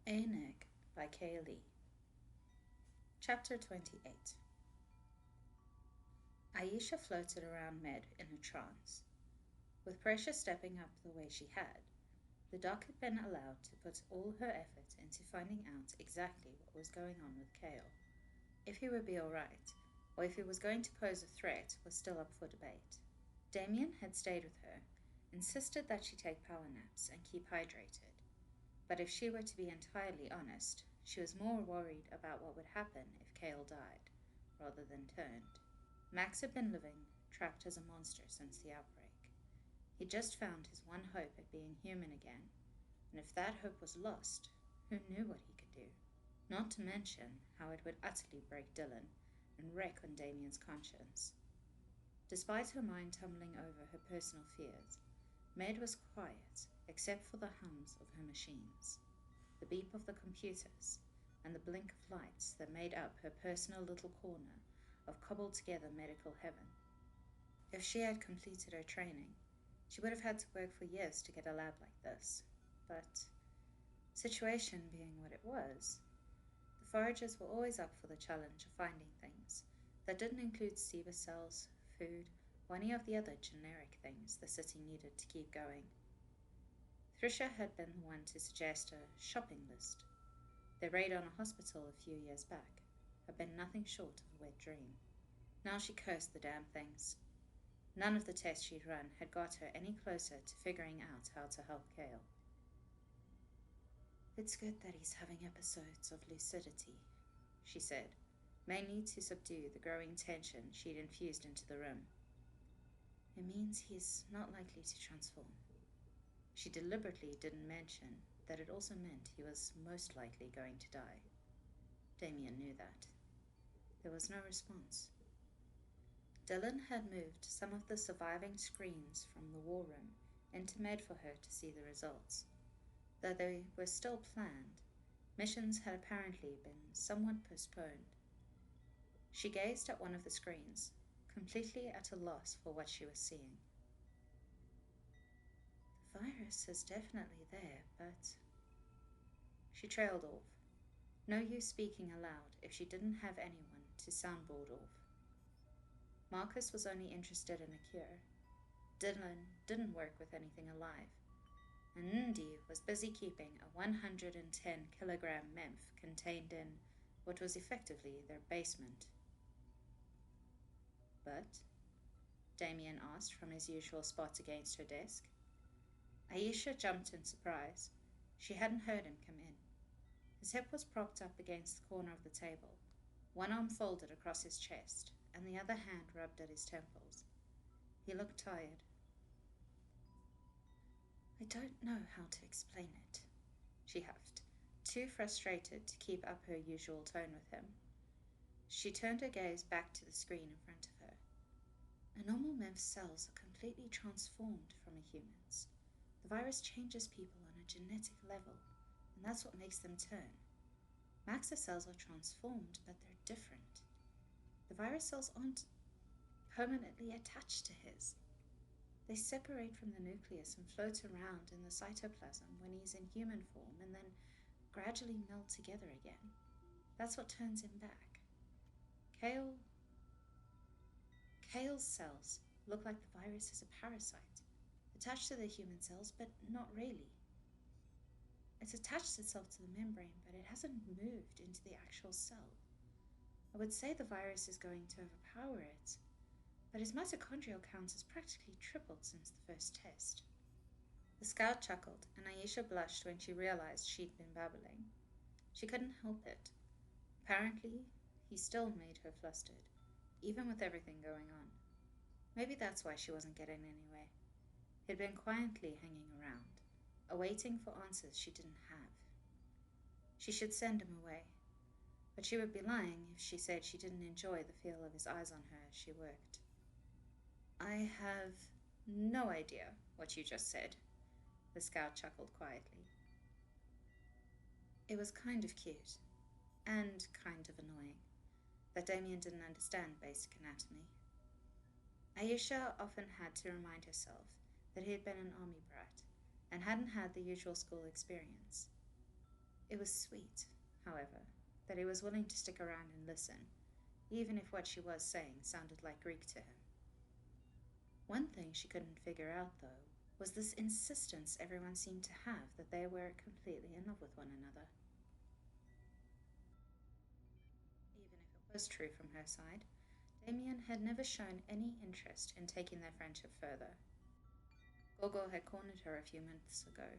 Aenig by Kaylee. Chapter 28. Aisha floated around Med in a trance. With pressure stepping up the way she had, the doc had been allowed to put all her effort into finding out exactly what was going on with Kale. If he would be alright, or if he was going to pose a threat, was still up for debate. Damien had stayed with her, insisted that she take power naps and keep hydrated. But if she were to be entirely honest, she was more worried about what would happen if Kale died, rather than turned. Max had been living, trapped as a monster since the outbreak. He'd just found his one hope at being human again, and if that hope was lost, who knew what he could do? Not to mention how it would utterly break Dylan and wreck on Damien's conscience. Despite her mind tumbling over her personal fears, Med was quiet, except for the hums of her machines, the beep of the computers, and the blink of lights that made up her personal little corner of cobbled-together medical heaven. If she had completed her training, she would have had to work for years to get a lab like this. But, situation being what it was, the foragers were always up for the challenge of finding things that didn't include SIBA cells, food, or any of the other generic things the city needed to keep going. Thrisha had been the one to suggest a shopping list. Their raid on a hospital a few years back had been nothing short of a wet dream. Now she cursed the damn things. None of the tests she'd run had got her any closer to figuring out how to help Kale. "It's good that he's having episodes of lucidity," she said, mainly to subdue the growing tension she'd infused into the room. "It means he's not likely to transform." She deliberately didn't mention that it also meant he was most likely going to die. Damien knew that. There was no response. Dylan had moved some of the surviving screens from the war room into Med for her to see the results. Though they were still planned, missions had apparently been somewhat postponed. She gazed at one of the screens, completely at a loss for what she was seeing. "The virus is definitely there, but—" She trailed off. No use speaking aloud if she didn't have anyone to soundboard off. Marcus was only interested in a cure. Dylan didn't work with anything alive, and Ndi was busy keeping a 110-kilogram memph contained in what was effectively their basement. "But?" Damien asked from his usual spot against her desk. Aisha jumped in surprise. She hadn't heard him come in. His hip was propped up against the corner of the table, one arm folded across his chest, and the other hand rubbed at his temples. He looked tired. "I don't know how to explain it," she huffed, too frustrated to keep up her usual tone with him. She turned her gaze back to the screen in front of her. "A normal memph's cells are completely transformed from a human's. The virus changes people on a genetic level, and that's what makes them turn. Max's cells are transformed, but they're different. The virus cells aren't permanently attached to his. They separate from the nucleus and float around in the cytoplasm when he's in human form and then gradually meld together again. That's what turns him back. Kale's cells look like the virus is a parasite, attached to the human cells, but not really. It's attached itself to the membrane, but it hasn't moved into the actual cell. I would say the virus is going to overpower it, but his mitochondrial count has practically tripled since the first test." The scout chuckled, and Aisha blushed when she realized she'd been babbling. She couldn't help it. Apparently, he still made her flustered, even with everything going on. Maybe that's why she wasn't getting anywhere. He'd been quietly hanging around, awaiting for answers she didn't have. She should send him away, but she would be lying if she said she didn't enjoy the feel of his eyes on her as she worked. "I have no idea what you just said," the scout chuckled quietly. It was kind of cute, and kind of annoying, that Damien didn't understand basic anatomy. Aisha often had to remind herself that he had been an army brat, and hadn't had the usual school experience. It was sweet, however, that he was willing to stick around and listen, even if what she was saying sounded like Greek to him. One thing she couldn't figure out, though, was this insistence everyone seemed to have that they were completely in love with one another. Even if it was true from her side, Damien had never shown any interest in taking their friendship further. Gogo had cornered her a few months ago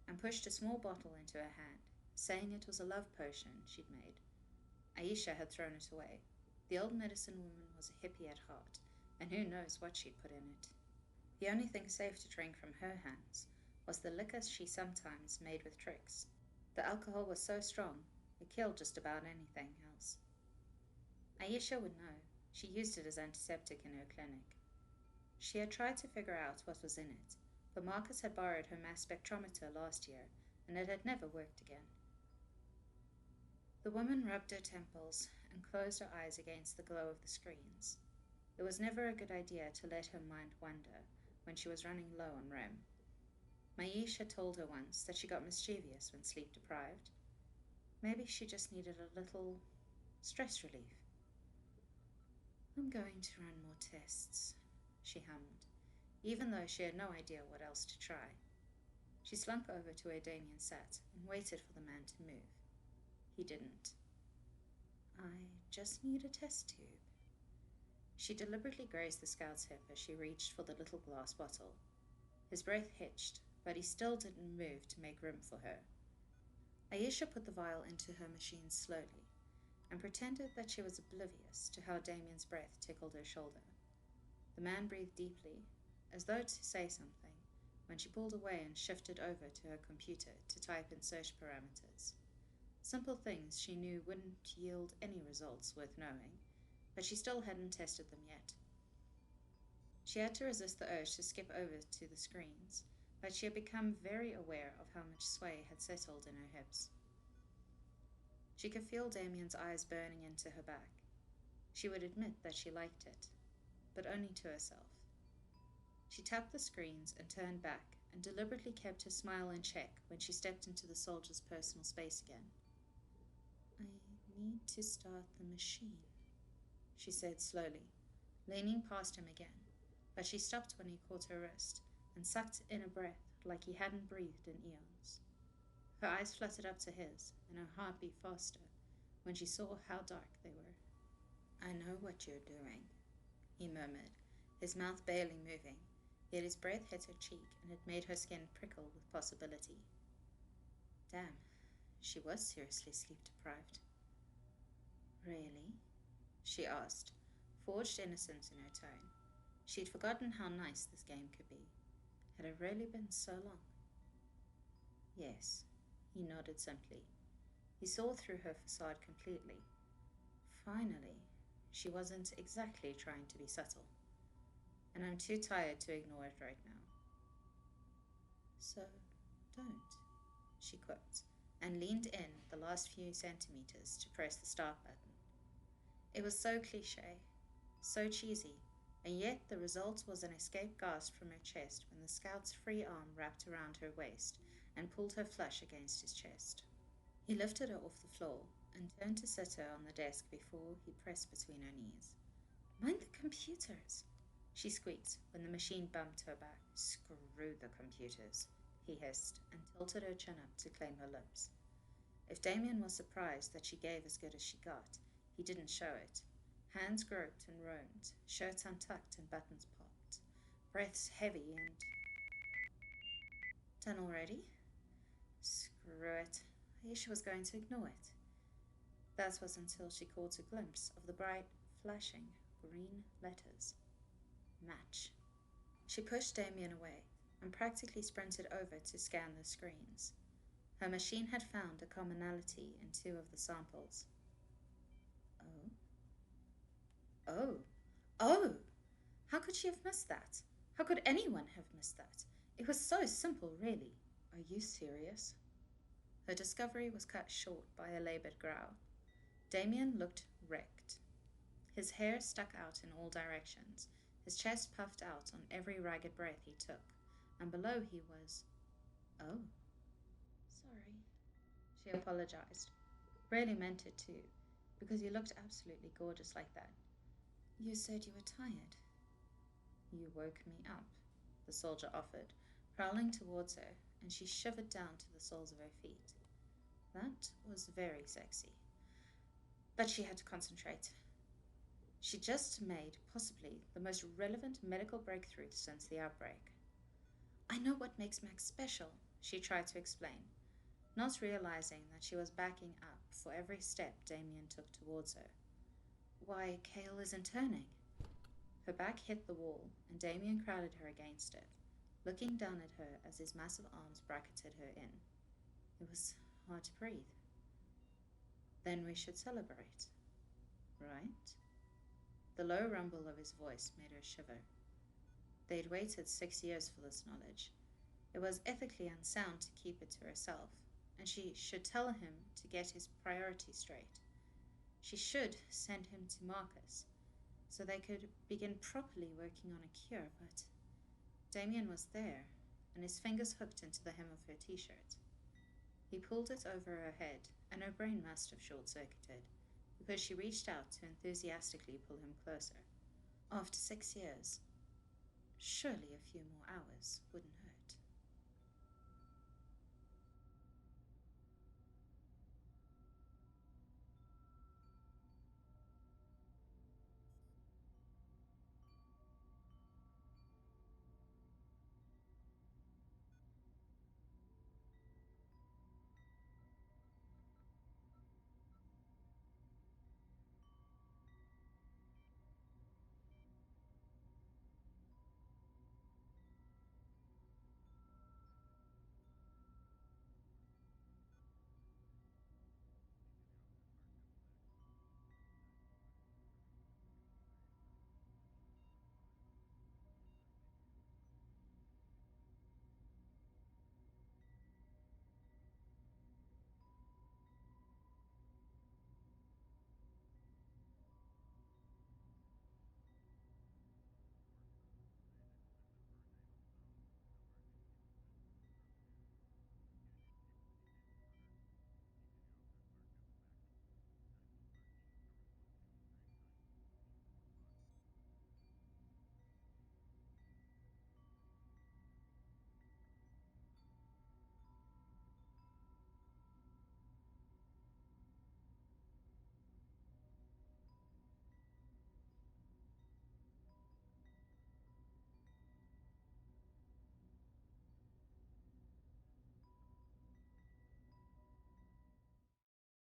and pushed a small bottle into her hand, saying it was a love potion she'd made. Aisha had thrown it away. The old medicine woman was a hippie at heart, and who knows what she'd put in it. The only thing safe to drink from her hands was the liquor she sometimes made with Trix. The alcohol was so strong, it killed just about anything else. Aisha would know. She used it as antiseptic in her clinic. She had tried to figure out what was in it, but Marcus had borrowed her mass spectrometer last year, and it had never worked again. The woman rubbed her temples and closed her eyes against the glow of the screens. It was never a good idea to let her mind wander when she was running low on REM. Maish had told her once that she got mischievous when sleep deprived. Maybe she just needed a little stress relief. I'm going to run more tests, she hummed, even though she had no idea what else to try. She slunk over to where Damien sat and waited for the man to move. He didn't. I just need a test tube. She deliberately grazed the scout's hip as she reached for the little glass bottle. His breath hitched, but he still didn't move to make room for her. Aisha put the vial into her machine slowly and pretended that she was oblivious to how Damien's breath tickled her shoulder. The man breathed deeply, as though to say something, when she pulled away and shifted over to her computer to type in search parameters. Simple things she knew wouldn't yield any results worth knowing, but she still hadn't tested them yet. She had to resist the urge to skip over to the screens, but she had become very aware of how much sway had settled in her hips. She could feel Damien's eyes burning into her back. She would admit that she liked it, but only to herself. She tapped the screens and turned back and deliberately kept her smile in check when she stepped into the soldier's personal space again. I need to start the machine, she said slowly, leaning past him again, but she stopped when he caught her wrist and sucked in a breath like he hadn't breathed in eons. Her eyes fluttered up to his, and her heart beat faster when she saw how dark they were. I know what you're doing, he murmured, his mouth barely moving, yet his breath hit her cheek and it made her skin prickle with possibility. Damn, she was seriously sleep-deprived. Really? She asked, forged innocence in her tone. She'd forgotten how nice this game could be. Had it really been so long? Yes, he nodded simply. He saw through her facade completely. Finally, she wasn't exactly trying to be subtle. And I'm too tired to ignore it right now. So, don't, she quipped, and leaned in the last few centimeters to press the start button. It was so cliché, so cheesy, and yet the result was an escaped gasp from her chest when the scout's free arm wrapped around her waist and pulled her flush against his chest. He lifted her off the floor and turned to sit her on the desk before he pressed between her knees. Mind the computers, she squeaked when the machine bumped her back. Screw the computers, he hissed and tilted her chin up to claim her lips. If Damien was surprised that she gave as good as she got, he didn't show it. Hands groped and roamed, shirts untucked and buttons popped, breaths heavy and... Done already? Screw it. Aisha was going to ignore it. That was until she caught a glimpse of the bright, flashing, green letters. Match. She pushed Damien away and practically sprinted over to scan the screens. Her machine had found a commonality in two of the samples. Oh. Oh! How could she have missed that? How could anyone have missed that? It was so simple, really. Are you serious? Her discovery was cut short by a labored growl. Damien looked wrecked. His hair stuck out in all directions, his chest puffed out on every ragged breath he took, and below he was... Oh. Sorry, She apologized. Really meant it too, because you looked absolutely gorgeous like that. You said you were tired. You woke me up, the soldier offered, prowling towards her, and she shivered down to the soles of her feet. That was very sexy. But she had to concentrate. She just made possibly the most relevant medical breakthrough since the outbreak. I know what makes Max special, she tried to explain, not realizing that she was backing up for every step Damien took towards her. Why, Cale isn't turning. Her back hit the wall, and Damien crowded her against it, looking down at her as his massive arms bracketed her in. It was hard to breathe. Then we should celebrate, right? The low rumble of his voice made her shiver. They'd waited 6 years for this knowledge. It was ethically unsound to keep it to herself, and she should tell him to get his priorities straight. She should send him to Marcus, so they could begin properly working on a cure, but Damien was there, and his fingers hooked into the hem of her t-shirt. He pulled it over her head, and her brain must have short-circuited, because she reached out to enthusiastically pull him closer. After 6 years, surely a few more hours wouldn't